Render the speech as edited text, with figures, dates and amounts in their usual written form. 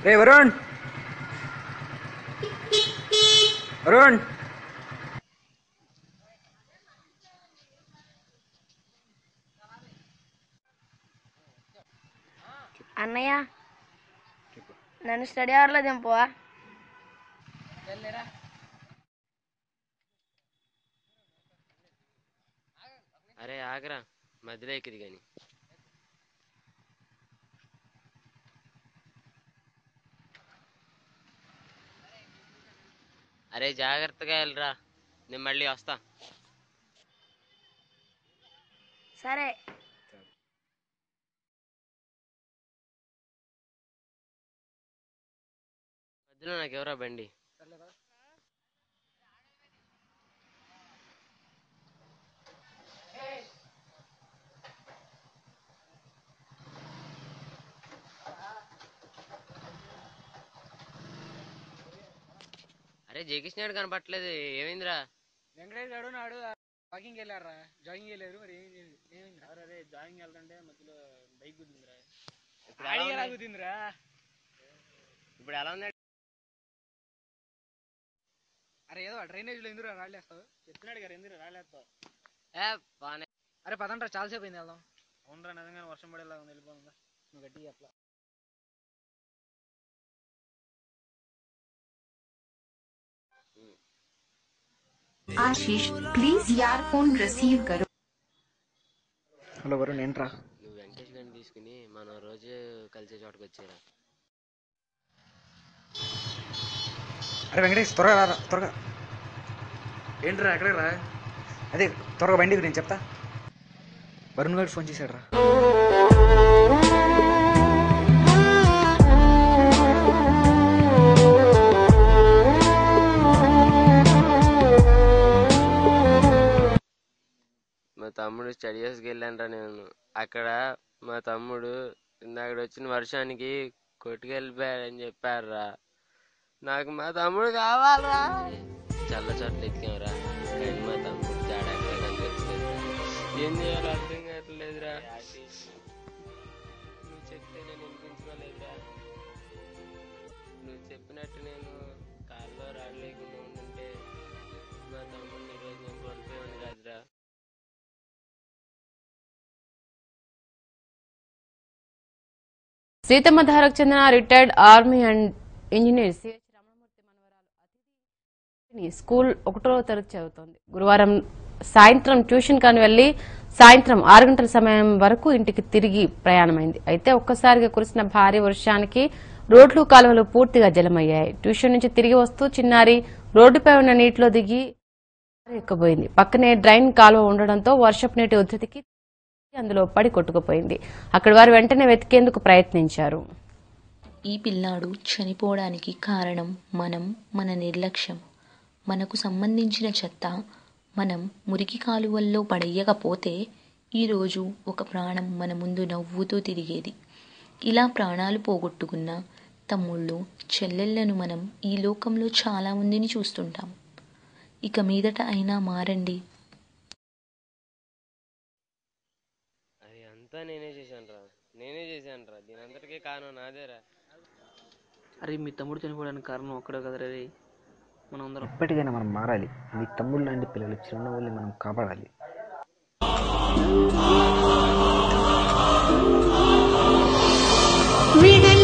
రే వరుణ్, వరుణ్ అన్నయ్య నన్ను స్టడీ అవర్లో దింపవా? అరే ఆగరా, మధ్యలో ఎక్కిది కానీ. అరే జాగ్రత్తగా వెళ్ళరా, నేను మళ్ళీ వస్తా. సరే. మధ్యలో నాకు ఎవరా బండి? అరే జయకృష్ణ గారు కనపట్లేదు, ఏమైందిరా? వెంకటేష్ గారు నాడు వాకింగ్ వెళ్ళారా, జాగింగ్ వెళ్ళారు. మరి ఏమైంది? అరే జాగింగ్ వెళ్తుంటే మధ్యలో బైక్ గుద్దిందిరా. గుద్దిందిరా. ఇప్పుడు ఎలా ఉంది? అరే ఏదో డ్రైనేజ్ లో ఎందుకు రాళ్ళేస్తావు? చెప్పినాడు గారు ఎందుకు రాళ్ళేస్తావు? బానే. అరే పదండ్రా, చాలాసేపు అయింది వెళ్దాం. అవునరా, నిజంగా వర్షం పడేలా ఉంది, వెళ్ళిపోతుందా? నువ్వు గట్టిగా అట్లా. आशीष प्लीज यार फोन रिसीव करो. హలో వరుణ్, ఏంట్రా? నువ్వు వెంకటేష్ గారిని తీసుకుని మనం రోజు కలిసే చోటుకు వచ్చారా? అరే వెంకటేష్, త్వరగా రా, త్వరగా. ఏంట్రా, ఎక్కడికి రా? అదే త్వరగా బండి గురించి చెప్తా. వరుణ్ గారు ఫోన్ చేశాడు రా. మా తమ్ముడు స్టడీస్కి వెళ్ళానరా. నేను అక్కడ మా తమ్ముడు ఇందాక వచ్చిన వర్షానికి కొట్టుకెళ్ళిపోయాడని చెప్పారా. నాకు మా తమ్ముడు కావాలరా. చల్ల చోట్ల ఎత్తుకామరా, కానీ మా తమ్ముడు జాడా కనిపించలేదు. ఏం చేయాలో అర్థం కావట్లేదురా. నువ్వు చెప్తే నేను వినిపించుకోలేదురా. నువ్వు చెప్పినట్టు నేను కాల్లో రాడలేకుండా ఉండుంటే మా తమ్ముడిని ఈరోజు నేను కోల్పోయాను కాదురా. సీతమ్మధారకు చెందిన retired army and engineer CH Ramanamurthy మనవరాలు అతిథి స్కూల్ 1వ తరగతి చదువుతోంది. గురువారం సాయంత్రం ట్యూషన్ కాని వెళ్లి సాయంత్రం 6 గంటల సమయం వరకు ఇంటికి తిరిగి ప్రయాణమైంది. అయితే ఒక్కసారిగా కురిసిన భారీ వర్షానికి రోడ్లు కాలువలు పూర్తిగా జలమయ్యాయి. ట్యూషన్ నుంచి తిరిగి వస్తూ చిన్నారి రోడ్డుపై ఉన్న నీటిలో దిగి ఎక్కబోయింది. పక్కనే డ్రైన్ కాలువ ఉండడంతో వర్షపు నీటి ఉధృతికి అందులో పడి కొట్టుకుపోయింది. అక్కడి వారు వెంటనే వెతికేందుకు ప్రయత్నించారు. ఈ పిల్లాడు చనిపోవడానికి కారణం మన నిర్లక్ష్యం. మనకు సంబంధించిన చెత్త మనం మురికి కాలువల్లో పడేయకపోతే ఈరోజు ఒక ప్రాణం మన ముందు నవ్వుతూ తిరిగేది. ఇలా ప్రాణాలు పోగొట్టుకున్న తమ్ముళ్ళు, చెల్లెళ్లను మనం ఈ లోకంలో చాలా మందిని చూస్తుంటాం. ఇక మీదట అయినా మారండి. నేనే చేశాను రా, దీని అందరికీ కారణం నాదేరా. అరే మీ తమ్ముడు చనిపోవడానికి కారణం ఒక్కడే కదరా రే. మనం అందరం ఎప్పటికైనా మనం మారాలి. మీ తమ్ముడు లాంటి పిల్లలు చిరునవ్వుల్ని మనం కాపాడాలి. రీడల్